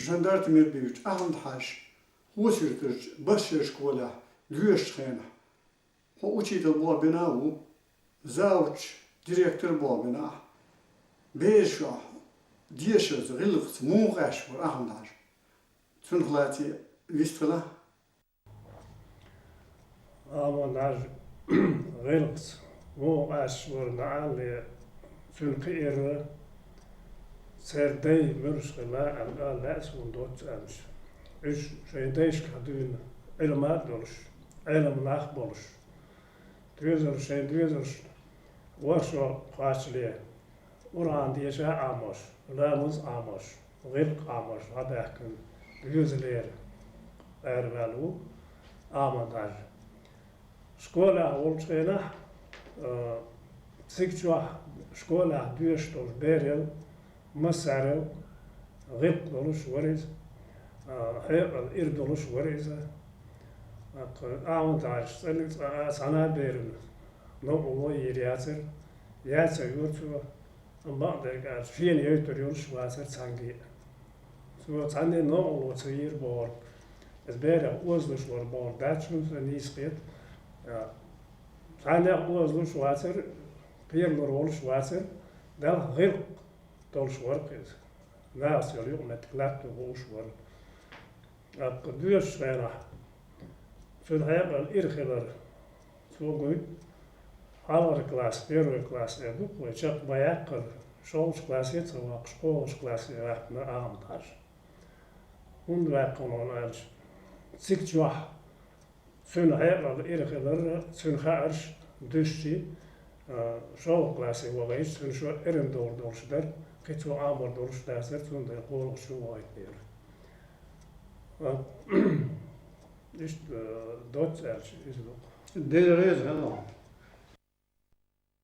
جندرت مير بيوت أهند حاش وسيرتج بس شكولا ليش خينا هو أشيد البوا بناو زوج ديريكتور بوا بنا بيشوا ديشز غلقت مو غاش ور أهند حاش تنخلاتي ويستلا Amanlar gılgıs bu aşvurna ali çünkü serdey mürşgüla al sundot almış. Üç şeydeş kadın ilmat oluş, ilim nah boluş. Düzür şey düzür varşo kaçlıya. Uran diye şey amos, lamuz amos, gılk amos, adakın düzler ervelu amanlar. Škola Olčena, Sikčua, škola Dueštos Berel, Masarev, Rip dolus variz, Hebel ir dolus variz, Avantage, sana berin, no ovo yeriacer, yacer yurtu, ama der fien yötörüyor şvaser sangi. So sande no ovo tsir bor. Es bere uzlus var bor, datschus nispet. Sane uzlu şvaser, pirlor ol şvaser, del gil tol şvarkız. Nas yolu metklat bu şvar. Akdüş şvera. Şun hayal irkhiler. So gut. Halar klas, первый класс edu, koyacak bayak kır. Şoğuş klası yetse vak, şoğuş klası yapma ağımlar. Und vak konular. Sikçuah. Sün hayal irkhiler, sün harş, düşşi. Şoğuş klası vagayış, sün şu erin doğru dolşular. Kiçu amor dolş derser, sün de kolu şu vayt bir. İşte dört elçi izluk. دير ريز هذا